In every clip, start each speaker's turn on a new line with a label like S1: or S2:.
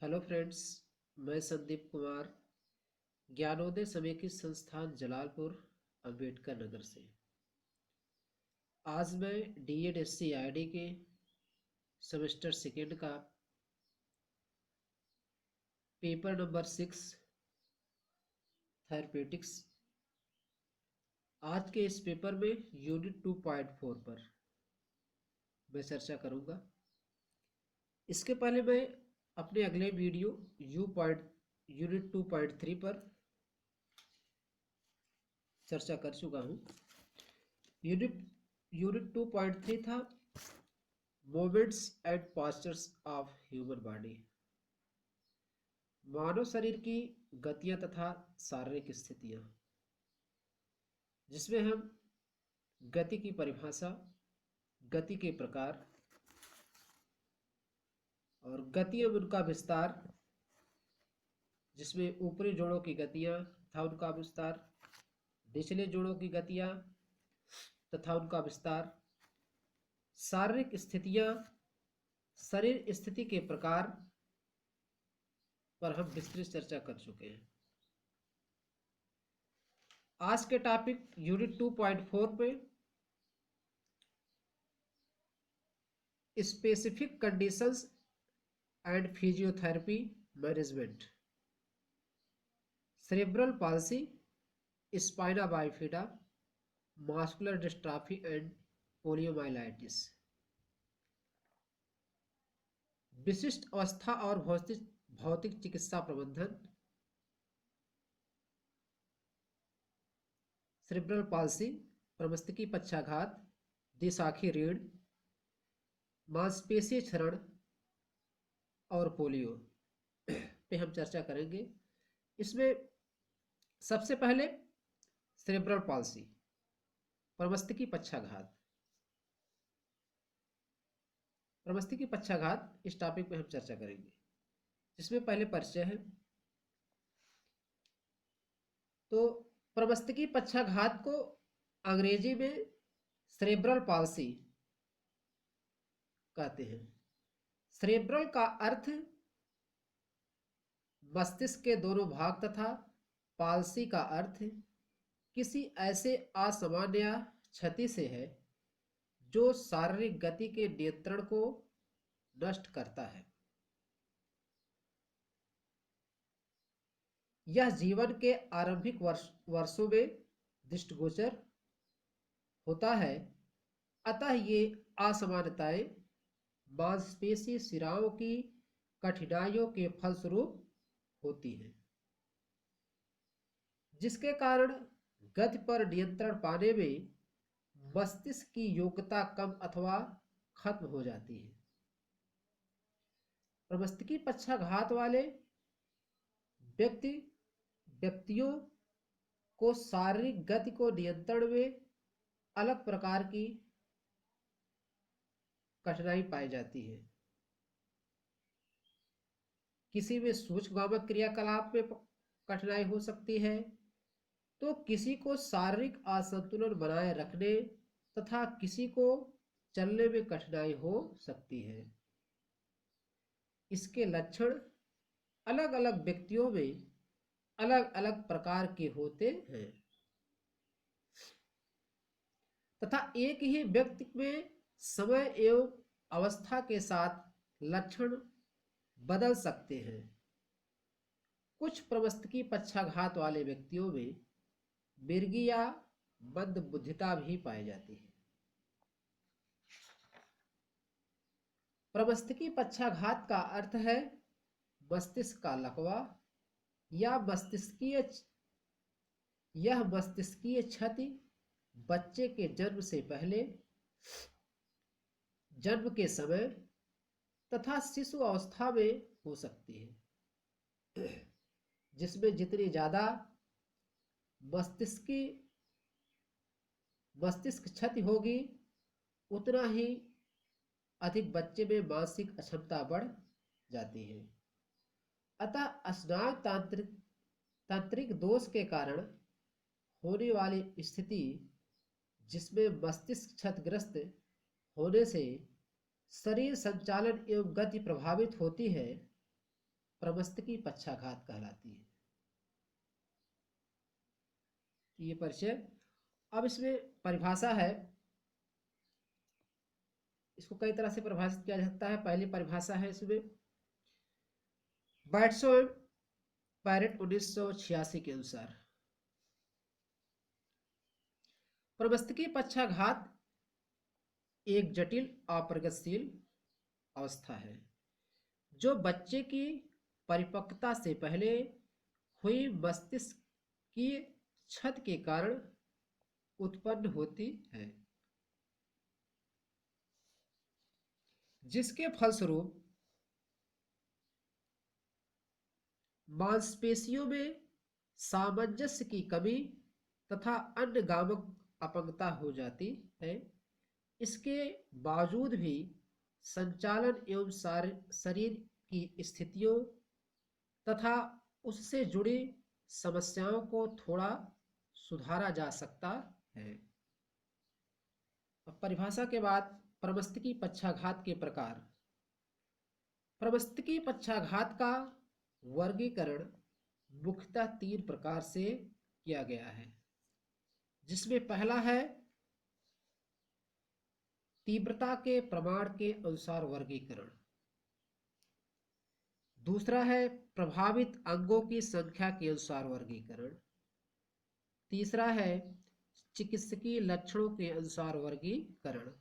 S1: Hello friends. मैं संदीप कुमार ज्ञानोदय समेकित संस्थान जलालपुर अंबेडकर नगर से। आज मैं डीएड एससी आईडी के सेमेस्टर सेकेंड का पेपर नंबर 6 थेरेपेटिक्स, आज के इस पेपर में यूनिट 2.4 पर मैं चर्चा करूंगा। इसके पहले मैं अपने अगले वीडियो यूनिट 2.3 पर चर्चा कर चुका हूं। यूनिट यूनिट 2.3 था movements and postures of human body, मानव शरीर की गतियां तथा शारीरिक स्थितियां, जिसमें हम गति की परिभाषा, गति के प्रकार और गति एवं उनका विस्तार, जिसमें ऊपरी जोड़ों की गतियां तथा उनका विस्तार, निचले जोड़ों की गतियां तथा उनका विस्तार, शारीरिक स्थितियां, शरीर स्थिति के प्रकार पर हम विस्तृत चर्चा कर चुके हैं। आज के टॉपिक यूनिट 2.4 पे specific conditions and physiotherapy management, cerebral palsy, spina bifida, muscular dystrophy and poliomyelitis, विशिष्ट अवस्था और भौतिक चिकित्सा प्रबंधन, सेरेब्रल पाल्सी, प्रमस्तिष्की पक्षाघात, द्विशाखी रीढ़, मांसपेशीय क्षरण और पोलियो पे हम चर्चा करेंगे। इसमें सबसे पहले सेरेब्रल पाल्सी, प्रमस्तिष्की पक्षाघात। प्रमस्तिष्की पक्षाघात इस टॉपिक पे हम चर्चा करेंगे, जिसमें पहले परिचय है। तो प्रमस्तिष्की पक्षाघात को अंग्रेजी में सेरेब्रल पाल्सी कहते हैं। सेरेब्रल का अर्थ मस्तिष्क के दोनों भाग तथा पाल्सी का अर्थ किसी ऐसे असामान्य क्षति से है जो शारीरिक गति के नियंत्रण को नष्ट करता है। यह जीवन के आरंभिक वर्षों में दृष्टिगोचर होता है, अतः ये असामान्यताएं मांसपेशी शिराओं की कठिनाइयों के फलस्वरूप होती हैं, जिसके कारण गति पर नियंत्रण पाने में मस्तिष्क की योग्यता कम अथवा खत्म हो जाती है। प्रमस्तिष्की पक्षाघात वाले व्यक्तियों को शारीरिक गति को नियंत्रण में अलग प्रकार की कठिनाई पाई जाती है। किसी में सूक्ष्म क्रियाकलाप में कठिनाई हो सकती है, तो किसी को शारीरिक असंतुलन बनाए रखने तथा किसी को चलने में कठिनाई हो सकती है। इसके लक्षण अलग अलग व्यक्तियों में अलग अलग प्रकार के होते हैं तथा एक ही व्यक्ति में समय एवं अवस्था के साथ लक्षण बदल सकते हैं। कुछ प्रमस्तिष्की पक्षाघात वाले व्यक्तियों में मिर्गी या मंद बुद्धिता भी पाई जाती है। प्रमस्तिष्की पक्षाघात का अर्थ है मस्तिष्क का लकवा या मस्तिष्कीय क्षति बच्चे के जन्म से पहले, जन्म के समय तथा शिशु अवस्था में हो सकती है, जिसमें जितनी ज्यादा मस्तिष्क क्षति होगी उतना ही अधिक बच्चे में मानसिक अक्षमता बढ़ जाती है। अतः स्नायु तांत्रिक दोष के कारण होने वाली स्थिति जिसमें मस्तिष्क क्षतिग्रस्त होने से शरीर संचालन एवं गति प्रभावित होती है, प्रमस्तकी पक्षाघात कहलाती है। ये परिचय। अब इसमें परिभाषा है, इसको कई तरह से परिभाषित किया जा सकता है। पहली परिभाषा है इसमें बैट्सो पैरेट 1986 के अनुसार, प्रमस्तकी पक्षाघात एक जटिल अप्रगतिशील अवस्था है जो बच्चे की परिपक्वता से पहले हुई मस्तिष्क की क्षति के कारण उत्पन्न होती है, जिसके फलस्वरूप मांसपेशियों में सामंजस्य की कमी तथा अन्य गामक अपंगता हो जाती है। इसके बावजूद भी संचालन एवं शरीर की स्थितियों तथा उससे जुड़ी समस्याओं को थोड़ा सुधारा जा सकता है। अब परिभाषा के बाद प्रमस्तकी पक्षाघात के प्रकार। प्रमस्तकी पक्षाघात का वर्गीकरण मुख्यतः 3 प्रकार से किया गया है, जिसमें पहला है तीव्रता के प्रमाण के अनुसार वर्गीकरण, दूसरा है प्रभावित अंगों की संख्या के अनुसार वर्गीकरण, तीसरा है चिकित्सकीय लक्षणों के अनुसार वर्गीकरण।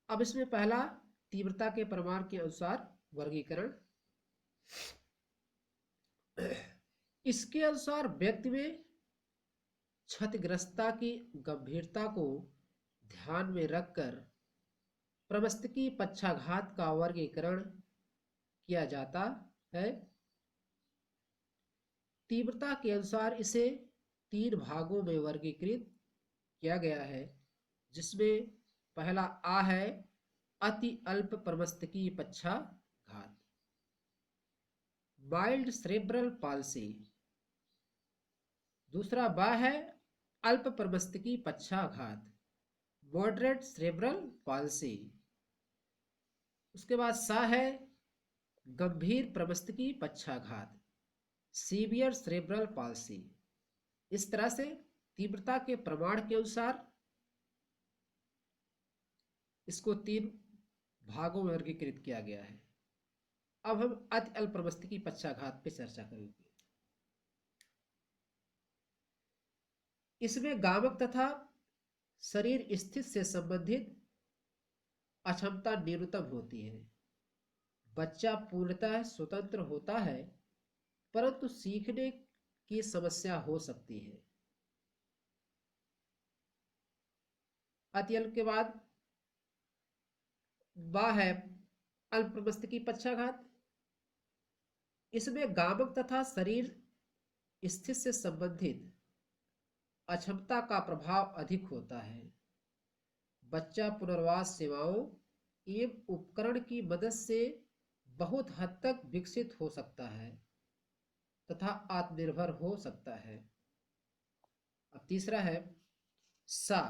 S1: अब इसमें पहला तीव्रता के प्रमाण के अनुसार वर्गीकरण। इसके अनुसार व्यक्ति में क्षतिग्रस्तता की गंभीरता को ध्यान में रखकर प्रमस्तकी पक्षाघात का वर्गीकरण किया जाता है। तीव्रता के अनुसार इसे 3 भागों में वर्गीकृत किया गया है, जिसमें पहला आ है अति अल्प प्रमस्तकी पक्षाघात, माइल्ड सेरेब्रल पाल्सी। दूसरा बा है अल्प प्रमस्तकी पक्षाघात, मॉडरेट सेरेब्रल पाल्सी। उसके बाद सा है गंभीर प्रमस्तकी पक्षाघात, सीवियर सेरेब्रल पाल्सी। इस तरह से तीव्रता के प्रमाण के अनुसार इसको 3 भागों में वर्गीकृत किया गया है। अब हम अति अल्प प्रमस्तकी पक्षाघात पे चर्चा करेंगे। इसमें गामक तथा शरीर स्थिति से संबंधित अक्षमता न्यूनतम होती है। बच्चा पूर्णतः स्वतंत्र होता है, परंतु सीखने की समस्या हो सकती है। अति अल्प के बाद बा है अल्प प्रमस्तकी पक्षाघात। इसमें गामक तथा शरीर स्थिति से संबंधित अक्षमता का प्रभाव अधिक होता है। बच्चा पुनर्वास सेवाओं एवं उपकरण की मदद से बहुत हद तक विकसित हो सकता है तथा आत्मनिर्भर हो सकता है। अब तीसरा है सा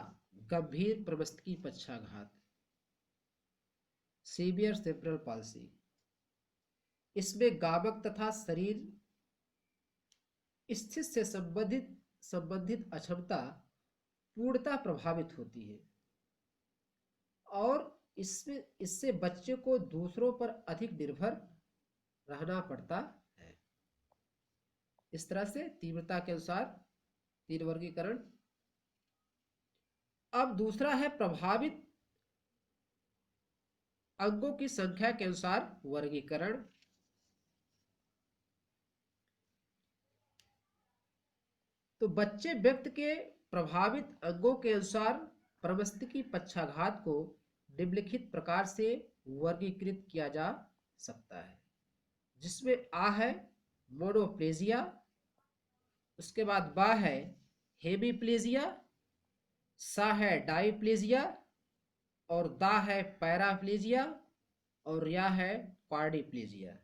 S1: गंभीर प्रमस्तकी पक्षाघात, सीवियर सेरेब्रल पाल्सी। इसमें गामक तथा शरीर स्थिति से संबंधित अक्षमता पूर्णतः प्रभावित होती है और इससे बच्चे को दूसरों पर अधिक निर्भर रहना पड़ता है। इस तरह से तीव्रता के अनुसार 3 वर्गीकरण। अब दूसरा है प्रभावित अंगों की संख्या के अनुसार वर्गीकरण। तो बच्चे व्यक्ति के प्रभावित अंगों के अनुसार प्रमस्तकी पक्षाघात को निम्नलिखित प्रकार से वर्गीकृत किया जा सकता है, जिसमें आ है मोनोप्लेजिया, उसके बाद बा है हेमीप्लेजिया, सा है डाईप्लेजिया और दा है पैराप्लेजिया और या है क्वाड्रिप्लेजिया।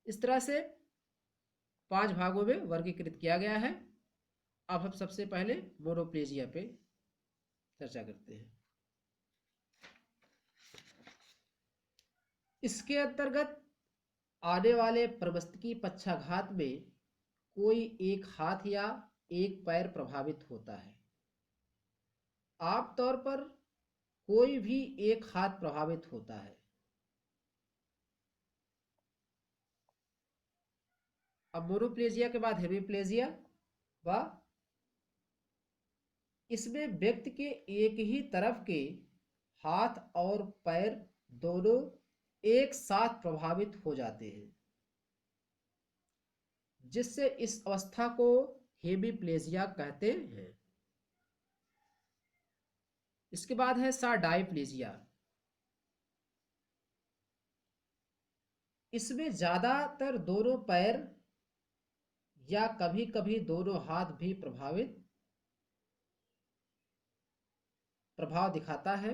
S1: इस तरह से 5 भागों में वर्गीकृत किया गया है। अब हम सबसे पहले मोनोप्लेजिया पे चर्चा करते हैं। इसके अंतर्गत आने वाले प्रमस्तकी पक्षाघात में कोई एक हाथ या एक पैर प्रभावित होता है। आमतौर पर कोई भी एक हाथ प्रभावित होता है। अब मोनोप्लेजिया के बाद हेमीप्लेजिया व इसमें व्यक्ति के एक ही तरफ के हाथ और पैर दोनों एक साथ प्रभावित हो जाते हैं, जिससे इस अवस्था को हेमीप्लेजिया कहते हैं। इसके बाद है डायप्लेजिया। इसमें ज्यादातर दोनों पैर या कभी कभी दोनों हाथ भी प्रभाव दिखाता है।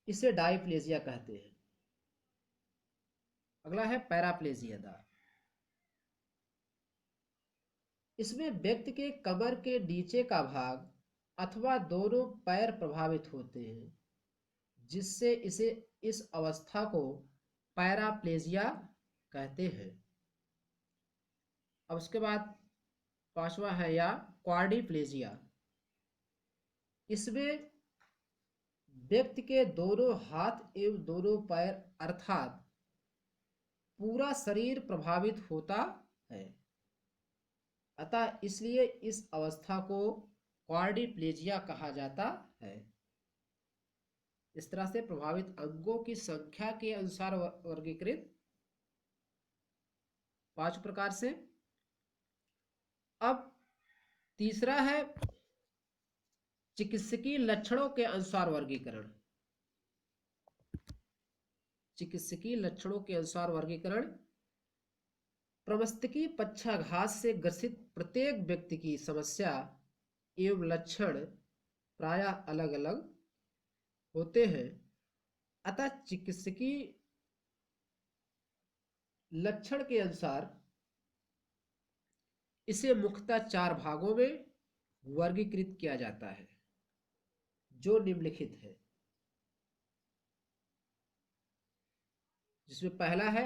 S1: इसे डायप्लेजिया कहते हैं। अगला है पैराप्लेजिया। इसमें व्यक्ति के कमर के नीचे का भाग अथवा दोनों पैर प्रभावित होते हैं, जिससे इसे इस अवस्था को पैराप्लेजिया कहते हैं। अब उसके बाद पांचवा है या क्वाड्रिप्लेजिया। इसमें व्यक्ति के दोनों हाथ एवं दोनों पैर अर्थात पूरा शरीर प्रभावित होता है, अतः इसलिए इस अवस्था को क्वाड्रिप्लेजिया कहा जाता है। इस तरह से प्रभावित अंगों की संख्या के अनुसार वर्गीकृत 5 प्रकार से। अब तीसरा है चिकित्सकीय लक्षणों के अनुसार वर्गीकरण। चिकित्सकीय लक्षणों के अनुसार वर्गीकरण प्रमस्तकी पक्षाघात से ग्रसित प्रत्येक व्यक्ति की समस्या एवं लक्षण प्रायः अलग अलग होते हैं, अतः चिकित्सकीय लक्षण के अनुसार इसे मुख्यतः 4 भागों में वर्गीकृत किया जाता है, जो निम्नलिखित है। जिसमें पहला है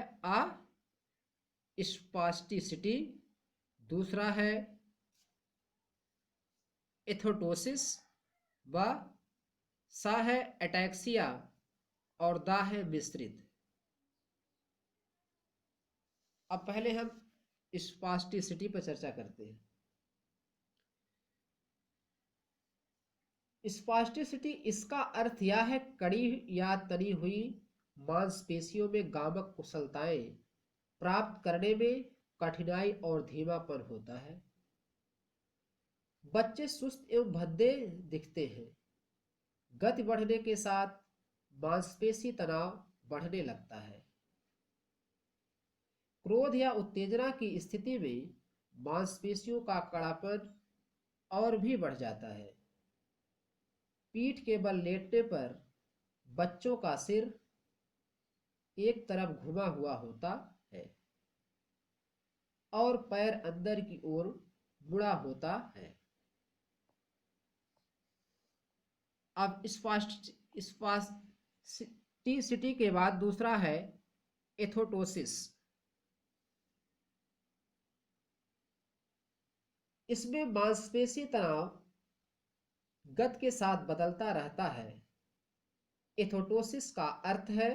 S1: स्पास्टिसिटी, दूसरा है एथोटोसिस, व सा है एटैक्सिया और दा है मिश्रित। अब पहले हम स्पास्टिसिटी पर चर्चा करते हैं। स्पास्टिसिटी इसका अर्थ यह है कड़ी या तनी हुई मांसपेशियों में गामक कुशलताएं प्राप्त करने में कठिनाई और धीमापन होता है। बच्चे सुस्त एवं भद्दे दिखते हैं। गति बढ़ने के साथ मांसपेशी तनाव बढ़ने लगता है। क्रोध या उत्तेजना की स्थिति में मांसपेशियों का कड़ापन और भी बढ़ जाता है। पीठ के बल लेटने पर बच्चों का सिर एक तरफ घुमा हुआ होता है और पैर अंदर की ओर मुड़ा होता है। अब स्पास्टिसिटी के बाद दूसरा है एथोटोसिस। इसमें मांसपेशी तनाव गति के साथ बदलता रहता है। एथोटोसिस का अर्थ है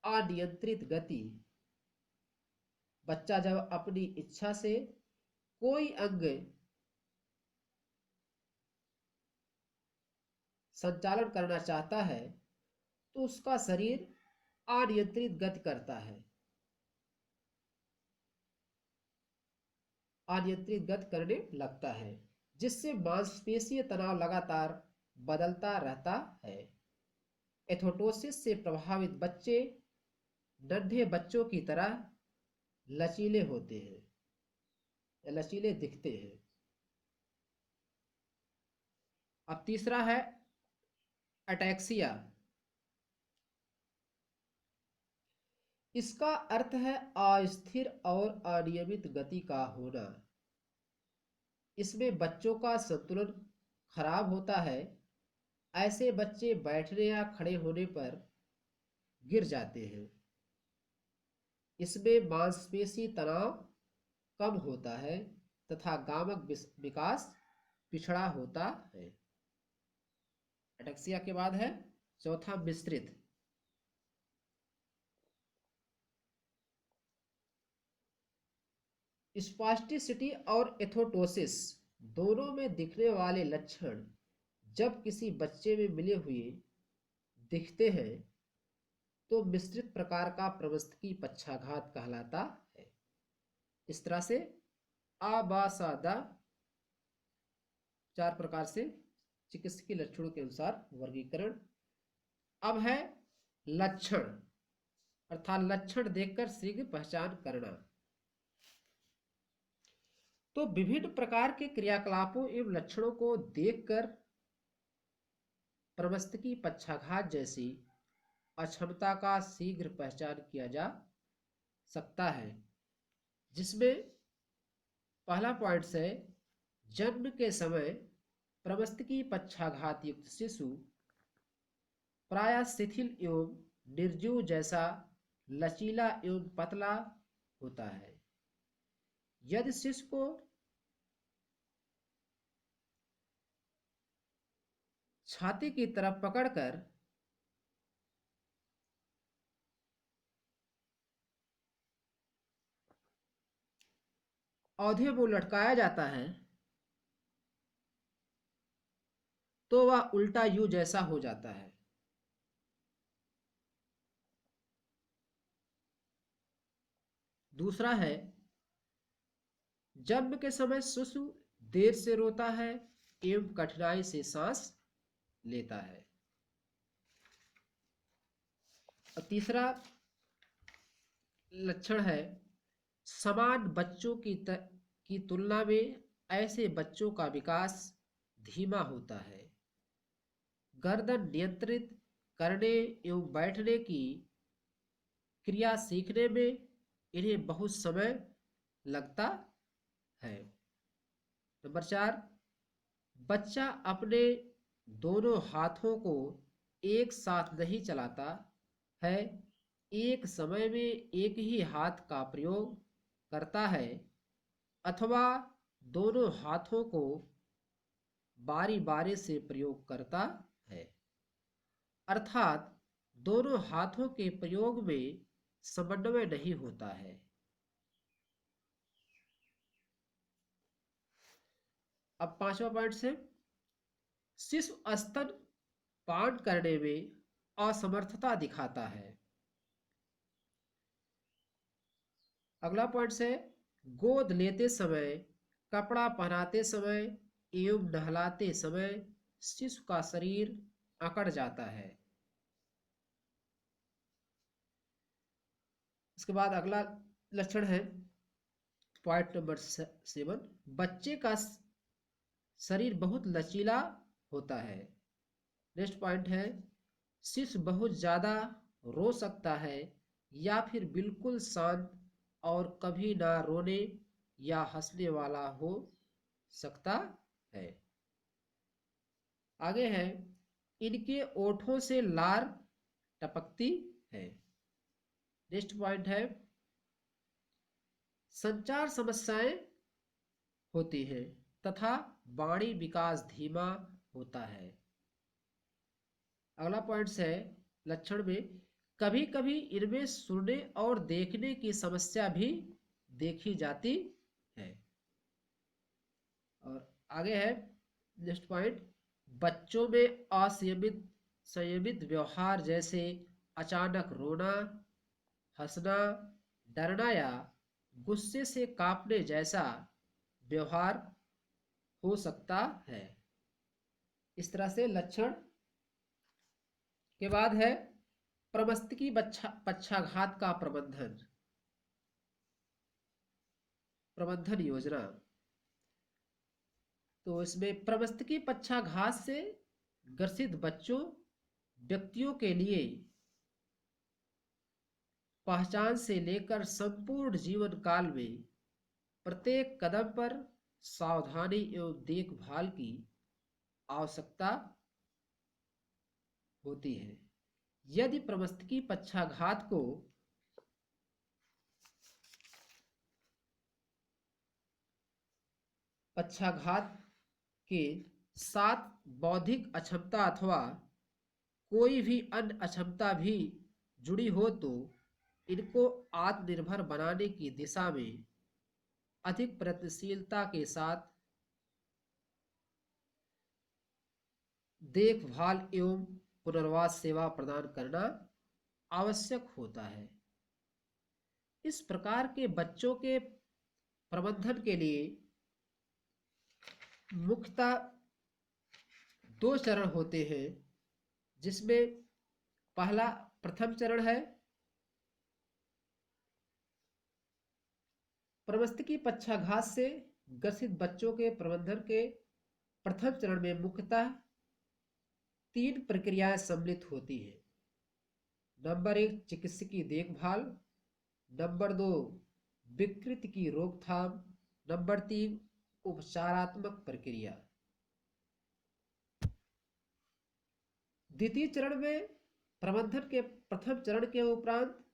S1: अनियंत्रित गति। बच्चा जब अपनी इच्छा से कोई अंग संचालन करना चाहता है तो उसका शरीर अनियंत्रित गति करता है, अनियंत्रित गति करने लगता है, जिससे मांसपेशीय तनाव लगातार बदलता रहता है। एथोटोसिस से प्रभावित बच्चे नन्हे बच्चों की तरह लचीले होते हैं या लचीले दिखते हैं। अब तीसरा है अटैक्सिया। इसका अर्थ है अस्थिर और अनियमित गति का होना। इसमें बच्चों का संतुलन खराब होता है। ऐसे बच्चे बैठने या खड़े होने पर गिर जाते हैं। इसमें मांसपेशी तनाव कम होता है तथा गामक विकास पिछड़ा होता है। एटेक्सिया के बाद है चौथा मिश्रित। स्पास्टिसिटी और एथोटोसिस दोनों में दिखने वाले लक्षण जब किसी बच्चे में मिले हुए दिखते हैं तो मिश्रित प्रकार का प्रवस्तकी पक्षाघात कहलाता है। इस तरह से आबासादा 4 प्रकार से चिकित्सकीय लक्षणों के अनुसार वर्गीकरण। अब है लक्षण अर्थात लक्षण देखकर शीघ्र पहचान करना। तो विभिन्न प्रकार के क्रियाकलापों एवं लक्षणों को देखकर प्रवस्तकी पक्षाघात जैसी अक्षमता का शीघ्र पहचान किया जा सकता है, जिसमें पहला पॉइंट है जन्म के समय प्रवस्तकी पक्षाघात युक्त शिशु प्रायः शिथिल एवं निर्जीव जैसा लचीला एवं पतला होता है। यदि शिशु को छाती की तरफ पकड़कर औंधे मुंह लटकाया जाता है तो वह उल्टा यू जैसा हो जाता है। दूसरा है जन्म के समय शिशु देर से रोता है एवं कठिनाई से सांस लेता है। और तीसरा लक्षण है समान बच्चों की तुलना में ऐसे बच्चों का विकास धीमा होता है। गर्दन नियंत्रित करने एवं बैठने की क्रिया सीखने में इन्हें बहुत समय लगता है। नंबर 4 बच्चा अपने दोनों हाथों को एक साथ नहीं चलाता है, एक समय में एक ही हाथ का प्रयोग करता है अथवा दोनों हाथों को बारी बारी से प्रयोग करता है, अर्थात दोनों हाथों के प्रयोग में समन्वय नहीं होता है। अब 5वां पॉइंट से शिशु स्तन पान करने में असमर्थता दिखाता है। अगला पॉइंट से गोद लेते समय, कपड़ा पहनाते समय एवं नहलाते समय शिशु का शरीर अकड़ जाता है। इसके बाद अगला लक्षण है पॉइंट नंबर 7 बच्चे का शरीर बहुत लचीला होता है। नेक्स्ट पॉइंट है शिशु बहुत ज्यादा रो सकता है या फिर बिल्कुल शांत और कभी ना रोने या हंसने वाला हो सकता है। आगे है इनके ओठों से लार टपकती है। नेक्स्ट पॉइंट है संचार समस्याएं होती हैं तथा वाणी विकास धीमा होता है। अगला पॉइंट है लक्षण में कभी कभी इनमें सुनने और देखने की समस्या भी देखी जाती है। और आगे है नेक्स्ट पॉइंट बच्चों में संयमित व्यवहार जैसे अचानक रोना, हंसना, डरना या गुस्से से कांपने जैसा व्यवहार हो सकता है। इस तरह से लक्षण के बाद है प्रवस्तकी पक्षाघात का प्रबंधन योजना। तो इसमें प्रवस्तकी पक्षाघात से ग्रसित व्यक्तियों के लिए पहचान से लेकर संपूर्ण जीवन काल में प्रत्येक कदम पर सावधानी एवं देखभाल की आवश्यकता होती है। यदि प्रमस्तकी पक्षाघात को के साथ बौद्धिक अक्षमता अथवा कोई भी अन्य अक्षमता भी जुड़ी हो तो इनको आत्मनिर्भर बनाने की दिशा में अधिक प्रयत्नशीलता के साथ देखभाल एवं पुनर्वास सेवा प्रदान करना आवश्यक होता है। इस प्रकार के बच्चों के प्रबंधन के लिए मुख्यतः 2 चरण होते हैं, जिसमें प्रथम चरण है प्रमस्तकी पक्षाघात से ग्रसित बच्चों के प्रबंधन के प्रथम चरण में मुख्यतः 3 प्रक्रियाएं सम्मिलित होती हैं। नंबर 1 चिकित्सकीय देखभाल, नंबर 2 विकृति की रोकथाम, नंबर 3 उपचारात्मक प्रक्रिया। द्वितीय चरण में प्रबंधन के प्रथम चरण के उपरांत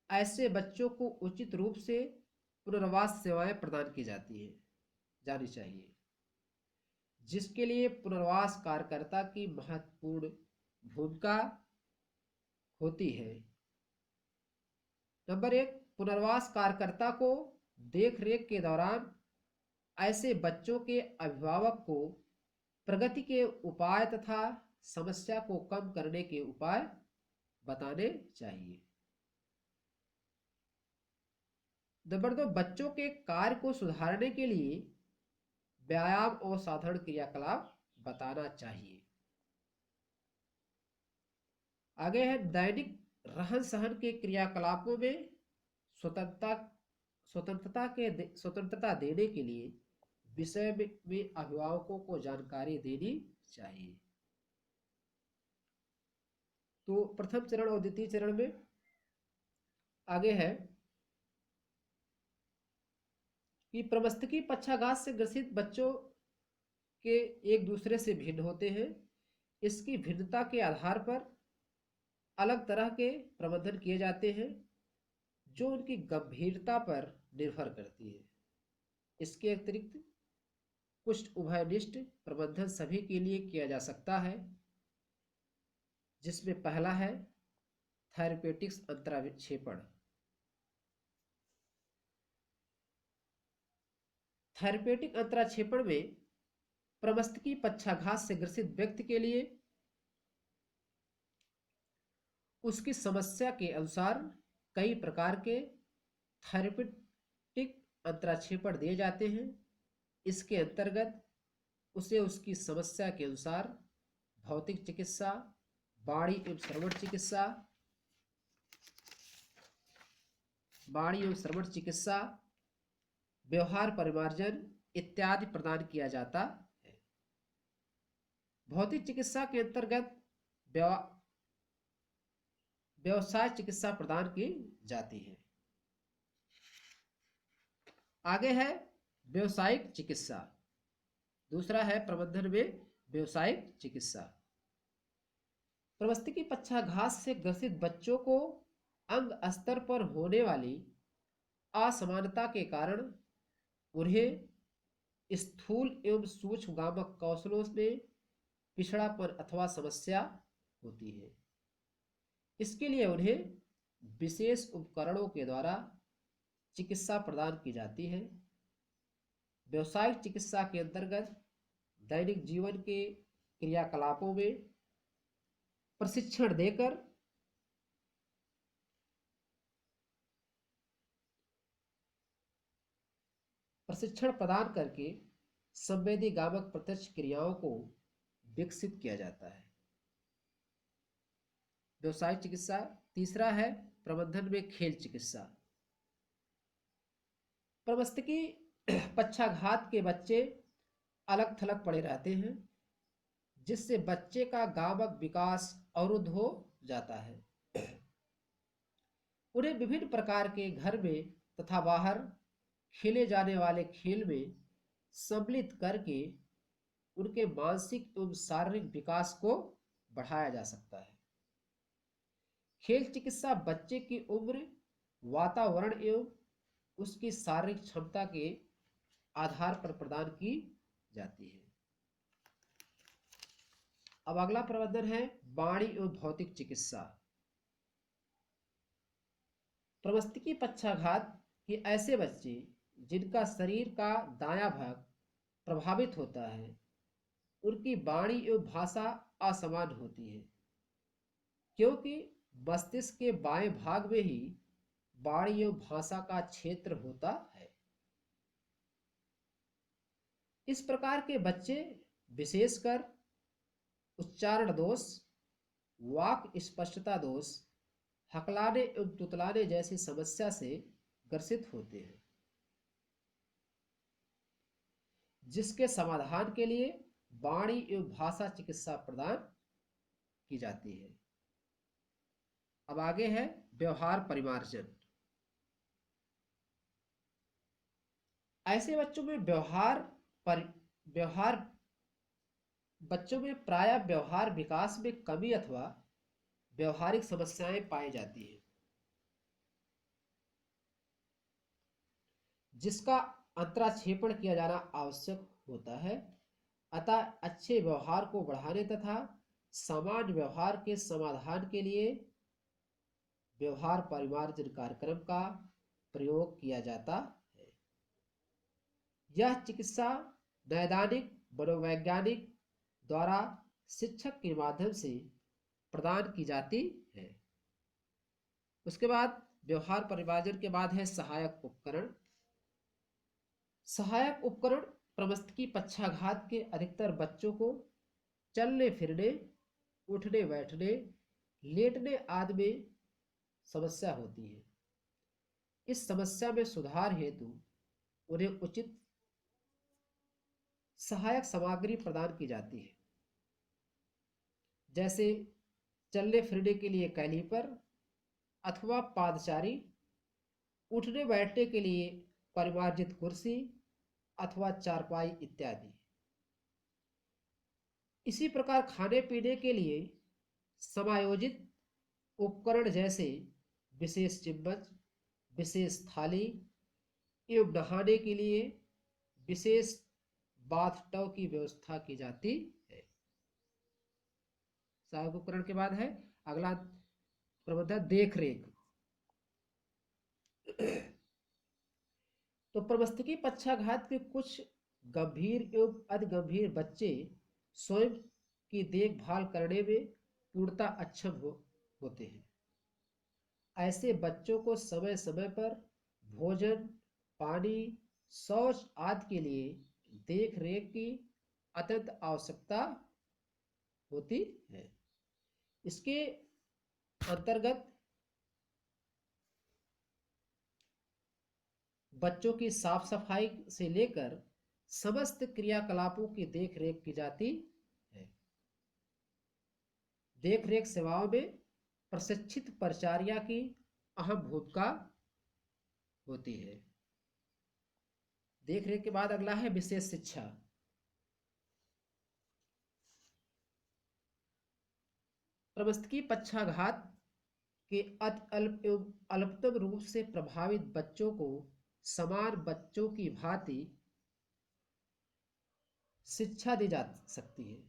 S1: ऐसे बच्चों को उचित रूप से पुनर्वास सेवाएं प्रदान की जानी चाहिए, जिसके लिए पुनर्वास कार्यकर्ता की महत्वपूर्ण भूमिका होती है। नंबर 1 पुनर्वास कार्यकर्ता को देखरेख के दौरान ऐसे बच्चों के अभिभावक को प्रगति के उपाय तथा समस्या को कम करने के उपाय बताने चाहिए। नंबर 2 बच्चों के कार्य को सुधारने के लिए व्यायाम और साधारण क्रियाकलाप बताना चाहिए। आगे है दैनिक रहन सहन के क्रियाकलापों में स्वतंत्रता देने के लिए विषय में अभिभावकों को जानकारी देनी चाहिए। तो प्रथम चरण और द्वितीय चरण में आगे है कि प्रमस्तकी पक्षाघात से ग्रसित बच्चों के एक दूसरे से भिन्न होते हैं। इसकी भिन्नता के आधार पर अलग तरह के प्रबंधन किए जाते हैं, जो उनकी गंभीरता पर निर्भर करती है। इसके अतिरिक्त कुछ उभयनिष्ठ प्रबंधन सभी के लिए किया जा सकता है, जिसमें पहला है थेरेपेटिक्स अंतराविक्षेपण। थेरेपेटिक अंतराक्षेपण में प्रमस्तकी पक्षाघात से ग्रसित व्यक्ति के लिए उसकी समस्या के अनुसार कई प्रकार के थेरेपेटिक अंतराक्षेपण दिए जाते हैं। इसके अंतर्गत उसे उसकी समस्या के अनुसार भौतिक चिकित्सा, वाणी एवं श्रवण चिकित्सा, व्यवहार परिमार्जन इत्यादि प्रदान किया जाता है। भौतिक चिकित्सा के अंतर्गत व्यवसाय चिकित्सा प्रदान की जाती है। आगे है व्यवसायिक चिकित्सा। दूसरा है प्रबंधन में व्यवसायिक चिकित्सा। प्रमस्तकी पक्षाघात से ग्रसित बच्चों को अंग स्तर पर होने वाली असमानता के कारण उन्हें स्थूल एवं सूक्ष्मगामक कौशलों में पिछड़ापन अथवा समस्या होती है। इसके लिए उन्हें विशेष उपकरणों के द्वारा चिकित्सा प्रदान की जाती है। व्यवसायिक चिकित्सा के अंतर्गत दैनिक जीवन के क्रियाकलापों में प्रशिक्षण देकर प्रशिक्षण प्रदान करके संवेदी गामक प्रत्यक्ष क्रियाओं को विकसित किया जाता है। व्यवसायिक चिकित्सा। तीसरा है प्रबंधन में खेल चिकित्सा। प्रमस्तकी पक्षाघात के बच्चे अलग थलग पड़े रहते हैं, जिससे बच्चे का गामक विकास अवरुद्ध हो जाता है। उन्हें विभिन्न प्रकार के घर में तथा बाहर खेले जाने वाले खेल में सम्मिलित करके उनके मानसिक एवं शारीरिक विकास को बढ़ाया जा सकता है। खेल चिकित्सा बच्चे की उम्र, वातावरण एवं उसकी शारीरिक क्षमता के आधार पर प्रदान की जाती है। अब अगला प्रबंधन है वाणी एवं भौतिक चिकित्सा। प्रमस्तिष्क पक्षाघात के ऐसे बच्चे जिनका शरीर का दायां भाग प्रभावित होता है, उनकी वाणी एवं भाषा असमान होती है, क्योंकि मस्तिष्क के बाएं भाग में ही वाणी एवं भाषा का क्षेत्र होता है। इस प्रकार के बच्चे विशेषकर उच्चारण दोष, वाक स्पष्टता दोष, हकलाने एवं तुतलाने जैसी समस्या से ग्रसित होते हैं, जिसके समाधान के लिए वाणी एवं भाषा चिकित्सा प्रदान की जाती है। अब आगे है व्यवहार परिमार्जन। ऐसे बच्चों में बच्चों में प्रायः व्यवहार विकास में कमी अथवा व्यवहारिक समस्याएं पाई जाती हैं, जिसका अंतराक्षेपण किया जाना आवश्यक होता है। अतः अच्छे व्यवहार को बढ़ाने तथा सामान्य व्यवहार के समाधान के लिए व्यवहार परिमार्जन कार्यक्रम का प्रयोग किया जाता है। यह चिकित्सा नैदानिक मनोवैज्ञानिक द्वारा शिक्षक के माध्यम से प्रदान की जाती है। उसके बाद व्यवहार परिमार्जन के बाद है सहायक उपकरण। सहायक उपकरण प्रमस्तिष्क पक्षाघात के अधिकतर बच्चों को चलने फिरने, उठने बैठने, लेटने आदि में समस्या होती है। इस समस्या में सुधार हेतु उन्हें उचित सहायक सामग्री प्रदान की जाती है, जैसे चलने फिरने के लिए कैलीपर अथवा पादचारी, उठने बैठने के लिए परिमार्जित कुर्सी अथवा चारपाई इत्यादि। इसी प्रकार खाने पीने के लिए समायोजित उपकरण जैसे विशेष चम्मच, विशेष थाली एवं नहाने के लिए विशेष बाथ टब की व्यवस्था की जाती है। सहायक उपकरण के बाद है अगला प्रबंधन देख रेख। तो प्रमस्तिष्क पक्षाघात के कुछ गंभीर एवं अति गंभीर बच्चे स्वयं की देखभाल करने में पूर्णतः अक्षम होते हैं। ऐसे बच्चों को समय समय पर भोजन, पानी, शौच आदि के लिए देख रेख की अत्यंत आवश्यकता होती है। इसके अंतर्गत बच्चों की साफ सफाई से लेकर समस्त क्रियाकलापों की देख रेख की जाती है। देख रेख सेवाओं में प्रशिक्षित परिचारिका की अहम भूमिका होती है। देख रेख के बाद अगला है विशेष शिक्षा। प्रमस्तिष्क पक्षाघात के अति अल्प एवं अल्पतम रूप से प्रभावित बच्चों को समान बच्चों की भांति शिक्षा दी जा सकती है,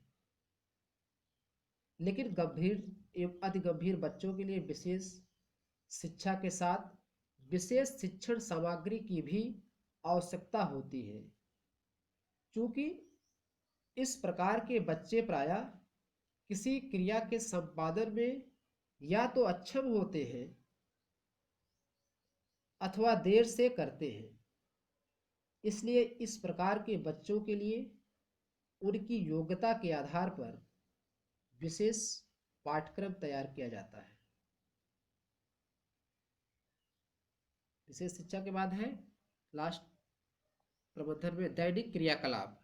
S1: लेकिन गंभीर एवं अति गंभीर बच्चों के लिए विशेष शिक्षा के साथ विशेष शिक्षण सामग्री की भी आवश्यकता होती है। चूंकि इस प्रकार के बच्चे प्रायः किसी क्रिया के संपादन में या तो अक्षम होते हैं अथवा देर से करते हैं। इसलिए इस प्रकार के बच्चों के लिए उनकी योग्यता के आधार पर विशेष पाठ्यक्रम तैयार किया जाता है। विशेष शिक्षा के बाद है लास्ट प्रबंधन में दैनिक क्रियाकलाप।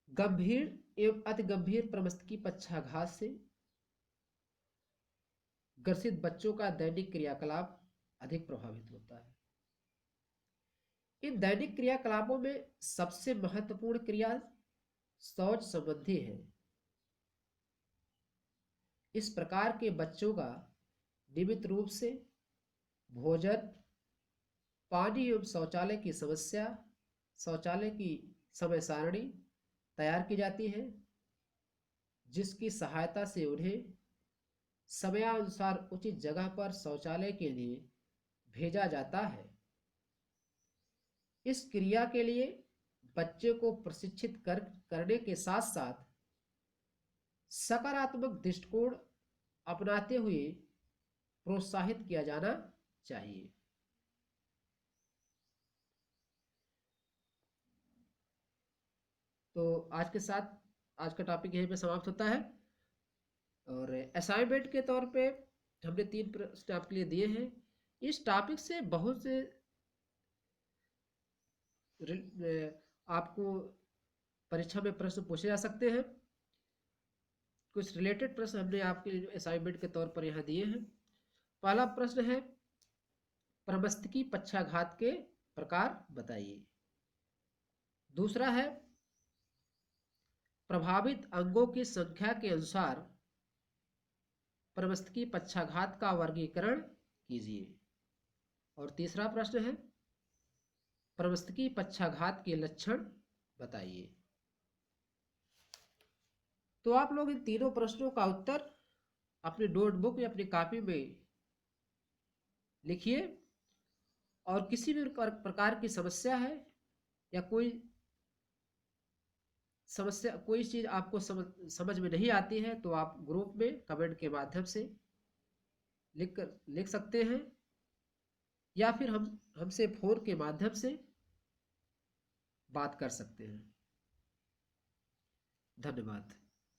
S1: गंभीर एवं अति गंभीर प्रमस्तिष्क पक्षाघात से ग्रसित बच्चों का दैनिक क्रियाकलाप अधिक प्रभावित होता है। इन दैनिक क्रियाकलापों में सबसे महत्वपूर्ण क्रिया शौच संबंधी है। इस प्रकार के बच्चों का नियमित रूप से भोजन, पानी एवं शौचालय की समस्या, शौचालय की समय सारणी तैयार की जाती है, जिसकी सहायता से उन्हें समयानुसार उचित जगह पर शौचालय के लिए भेजा जाता है। इस क्रिया के लिए बच्चे को प्रशिक्षित करने के साथ साथ सकारात्मक दृष्टिकोण अपनाते हुए प्रोत्साहित किया जाना चाहिए। तो आज का टॉपिक यहीं पे समाप्त होता है। और असाइनमेंट के तौर पे हमने 3 प्रश्न आपके लिए दिए हैं। इस टॉपिक से बहुत से आपको परीक्षा में प्रश्न पूछे जा सकते हैं। कुछ रिलेटेड प्रश्न हमने आपके लिए असाइनमेंट के तौर पर यहाँ दिए हैं। पहला प्रश्न है, प्रमस्तकी पक्षाघात के प्रकार बताइए। दूसरा है, प्रभावित अंगों की संख्या के अनुसार प्रमस्तकी पक्षाघात का वर्गीकरण कीजिए। और तीसरा प्रश्न है, प्रमस्तकी पक्षाघात के लक्षण बताइए। तो आप लोग इन तीनों प्रश्नों का उत्तर अपनी नोटबुक या अपनी कॉपी में लिखिए। और किसी भी प्रकार की समस्या है या कोई चीज आपको समझ में नहीं आती है, तो आप ग्रुप में कमेंट के माध्यम से लिख सकते हैं, या फिर हमसे फोन के माध्यम से बात कर सकते हैं। धन्यवाद।